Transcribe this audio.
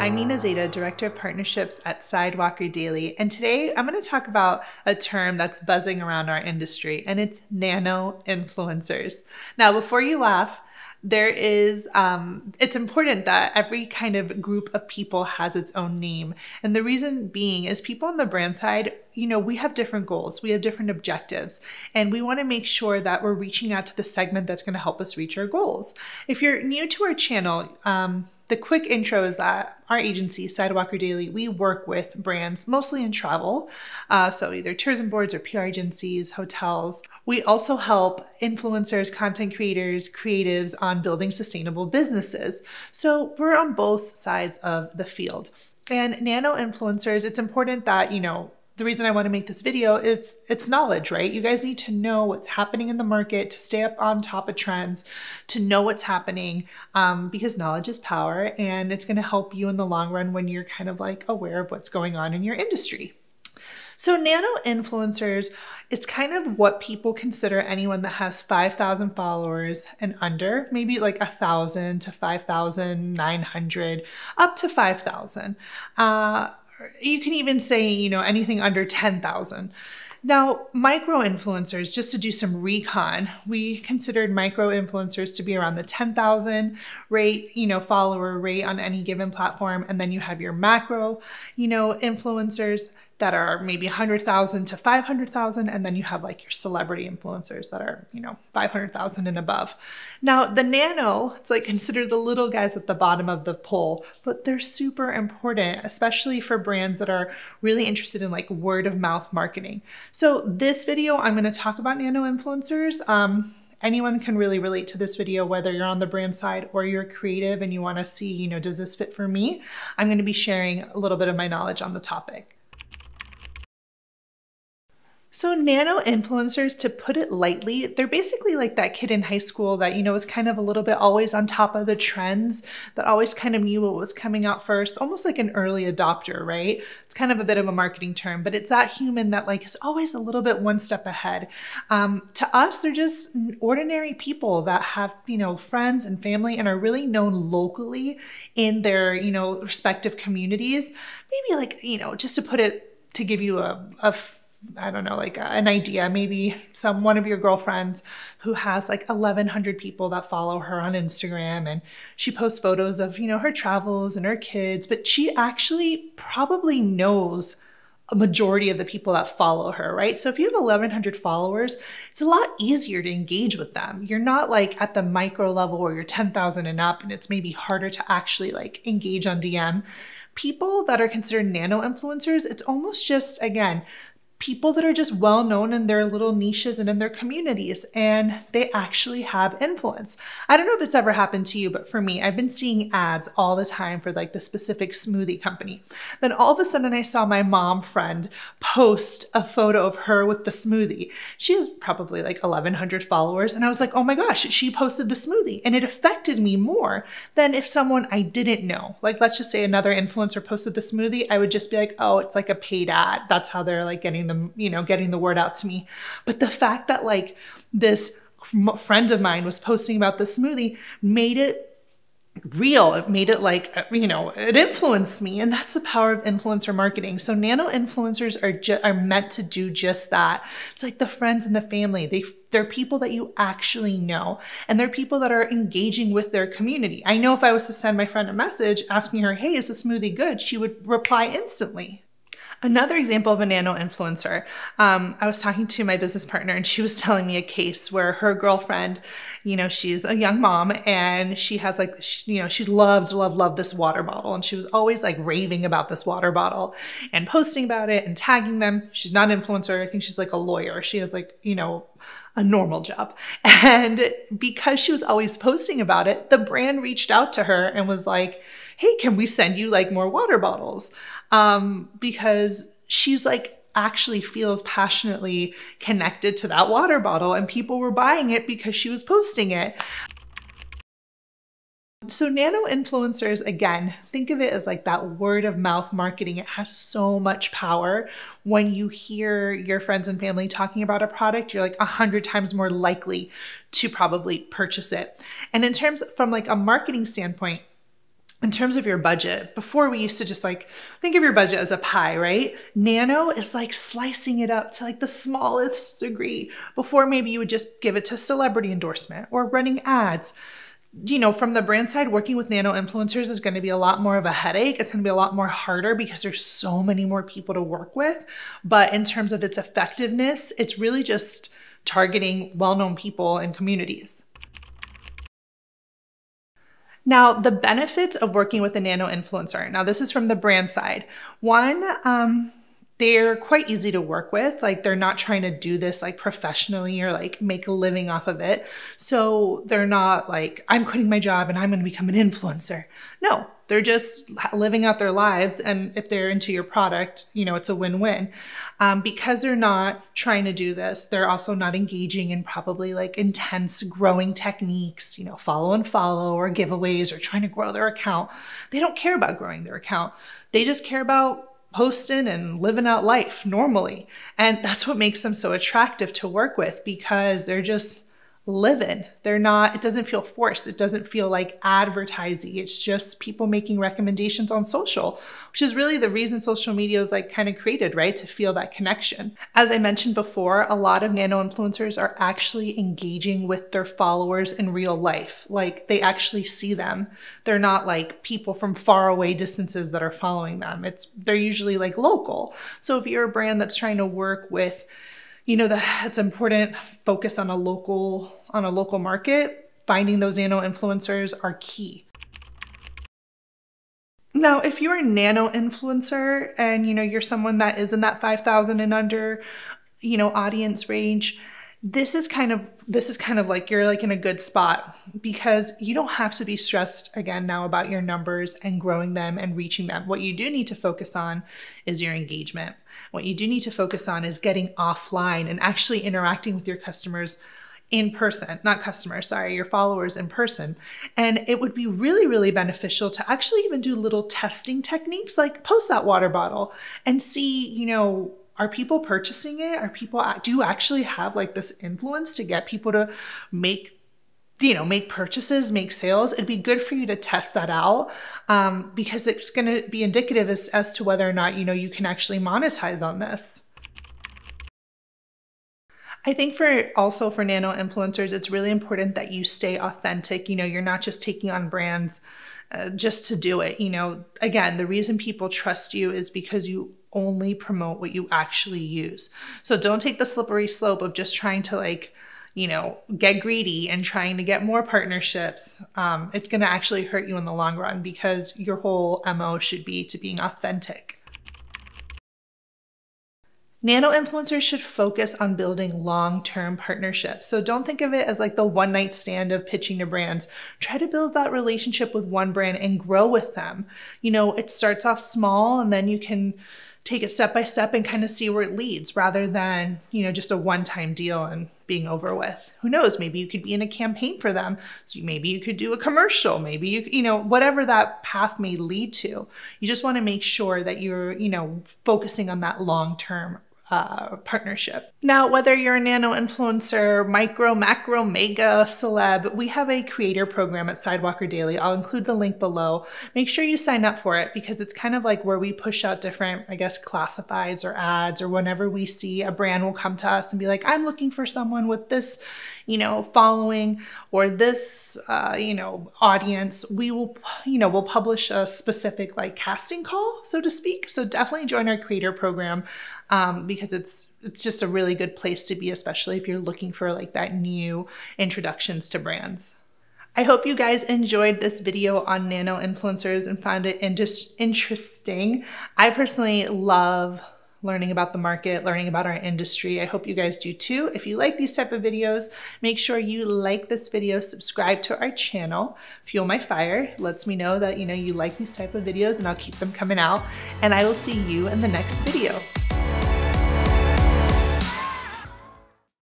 I'm Nina Zeta, Director of Partnerships at Sidewalker Daily, and today I'm going to talk about a term that's buzzing around our industry, and it's nano influencers. Now, before you laugh, it's important that every kind of group of people has its own name. And the reason being is people on the brand side, we have different goals, we have different objectives, and we want to make sure that we're reaching out to the segment that's going to help us reach our goals. If you're new to our channel, the quick intro is that our agency, Sidewalker Daily, we work with brands mostly in travel, so either tourism boards or PR agencies, hotels. We also help influencers, content creators, creatives on building sustainable businesses. So we're on both sides of the field. And nano influencers, it's important that, the reason I want to make this video is it's knowledge, right? You guys need to know what's happening in the market, to stay up on top of trends, to know what's happening, because knowledge is power, and it's going to help you in the long run when you're kind of like aware of what's going on in your industry. So nano influencers, it's kind of what people consider anyone that has 5,000 followers and under, maybe like 1,000 to 5,900, up to 5,000. You can even say, anything under 10,000. Now, micro influencers, just to do some recon, we considered micro influencers to be around the 10,000 rate, follower rate on any given platform. And then you have your macro, influencers that are maybe 100,000 to 500,000. And then you have like your celebrity influencers that are, 500,000 and above. Now the nano, it's like considered the little guys at the bottom of the pole, but they're super important, especially for brands that are really interested in like word of mouth marketing. So this video, I'm going to talk about nano influencers. Anyone can really relate to this video, whether you're on the brand side or you're creative and you want to see, does this fit for me? I'm going to be sharing a little bit of my knowledge on the topic. So nano influencers, to put it lightly, they're basically like that kid in high school that, is kind of a little bit always on top of the trends, that always kind of knew what was coming out first, almost like an early adopter, right? It's kind of a bit of a marketing term, but it's that human that like is always a little bit one step ahead. To us, they're just ordinary people that have, friends and family and are really known locally in their, respective communities. Maybe like, just to put it, to give you I don't know, like an idea, maybe one of your girlfriends who has like 1,100 people that follow her on Instagram, and she posts photos of, her travels and her kids, but she actually probably knows a majority of the people that follow her, right? So if you have 1,100 followers, it's a lot easier to engage with them. You're not like at the micro level where you're 10,000 and up, and it's maybe harder to actually like engage on DM. People that are considered nano influencers, it's almost just, again, people that are just well known in their little niches and in their communities, and they actually have influence. I don't know if it's ever happened to you, but for me, I've been seeing ads all the time for like the specific smoothie company. Then all of a sudden I saw my mom friend post a photo of her with the smoothie. She has probably like 1,100 followers, and I was like, oh my gosh, she posted the smoothie, and it affected me more than if someone I didn't know, like let's just say another influencer posted the smoothie, I would just be like, oh, it's like a paid ad. That's how they're like getting the word out to me. But the fact that like this friend of mine was posting about the smoothie made it real. It made it like, it influenced me, and that's the power of influencer marketing. So nano influencers are meant to do just that. It's like the friends and the family. They're people that you actually know, and they're people that are engaging with their community. I know if I was to send my friend a message asking her, hey, is the smoothie good? She would reply instantly. Another example of a nano influencer, I was talking to my business partner, and she was telling me a case where her girlfriend, she's a young mom, and she has like, she loved this water bottle, and she was always like raving about this water bottle and posting about it and tagging them. She's not an influencer. I think she's like a lawyer. She has like, a normal job. And because she was always posting about it, the brand reached out to her and was like, hey, can we send you like more water bottles? Because she's like actually feels passionately connected to that water bottle, and people were buying it because she was posting it. So nano influencers, again, think of it as like that word of mouth marketing. It has so much power. When you hear your friends and family talking about a product, you're like 100 times more likely to probably purchase it. And in terms from like a marketing standpoint, In terms of your budget, before we used to just like think of your budget as a pie, right? Nano is like slicing it up to like the smallest degree. Before, maybe you would just give it to celebrity endorsement or running ads. You know, from the brand side, working with nano influencers is going to be a lot more of a headache. It's going to be a lot more harder because there's so many more people to work with. But in terms of its effectiveness, it's really just targeting well-known people and communities. Now, the benefits of working with a nano influencer. Now, this is from the brand side. One, they're quite easy to work with. Like, they're not trying to do this like professionally or like make a living off of it. So they're not like, I'm quitting my job and I'm going to become an influencer. No, they're just living out their lives. And if they're into your product, you know, it's a win-win. Because they're not trying to do this, they're also not engaging in probably like intense growing techniques, you know, follow and follow or giveaways or trying to grow their account. They don't care about growing their account. They just care about posting and living out life normally. And that's what makes them so attractive to work with, because they're just living. They're not, it doesn't feel forced. It doesn't feel like advertising. It's just people making recommendations on social, which is really the reason social media is like kind of created, right? To feel that connection. As I mentioned before, a lot of nano influencers are actually engaging with their followers in real life. Like, they actually see them. They're not like people from far away distances that are following them. They're usually like local. So if you're a brand that's trying to work with, you know, it's important, focus on a local market, finding those nano influencers are key. Now, if you're a nano influencer and, you know, you're someone that is in that 5,000 and under, you know, audience range, this is kind of like you're like in a good spot, because you don't have to be stressed again now about your numbers and growing them and reaching them. What you do need to focus on is your engagement. What you do need to focus on is getting offline and actually interacting with your customers in person, not customers, sorry, your followers in person. And it would be really, really beneficial to actually even do little testing techniques, like post that water bottle and see, you know, are people purchasing it? Do you actually have like this influence to get people to make purchases, make sales? It'd be good for you to test that out, because it's going to be indicative as to whether or not, you know, you can actually monetize on this. I think for nano influencers, it's really important that you stay authentic. You know, you're not just taking on brands just to do it. You know, again, the reason people trust you is because you only promote what you actually use. So don't take the slippery slope of just trying to like, you know, get greedy and trying to get more partnerships. It's going to actually hurt you in the long run, because your whole MO should be to being authentic. Nano influencers should focus on building long-term partnerships. So don't think of it as like the one-night stand of pitching to brands. Try to build that relationship with one brand and grow with them. You know, it starts off small and then you can take it step by step and kind of see where it leads, rather than, you know, just a one-time deal and being over with. Who knows? Maybe you could be in a campaign for them. So maybe you could do a commercial. Maybe you know, whatever that path may lead to. You just want to make sure that you're, you know, focusing on that long-term partnership. Now, whether you're a nano influencer, micro, macro, mega celeb, we have a creator program at Sidewalker Daily. I'll include the link below. Make sure you sign up for it, because it's kind of like where we push out different, I guess, classifieds or ads, or whenever we see a brand will come to us and be like, I'm looking for someone with this, you know, following or this, you know, audience. We will, you know, we'll publish a specific like casting call, so to speak. So definitely join our creator program, because it's just a really good place to be, especially if you're looking for like that new introductions to brands. I hope you guys enjoyed this video on nano influencers and found it interesting. I personally love learning about the market, learning about our industry. I hope you guys do too. If you like these type of videos, make sure you like this video, subscribe to our channel. Fuel My Fire lets me know that, you know, you like these type of videos, and I'll keep them coming out. And I will see you in the next video.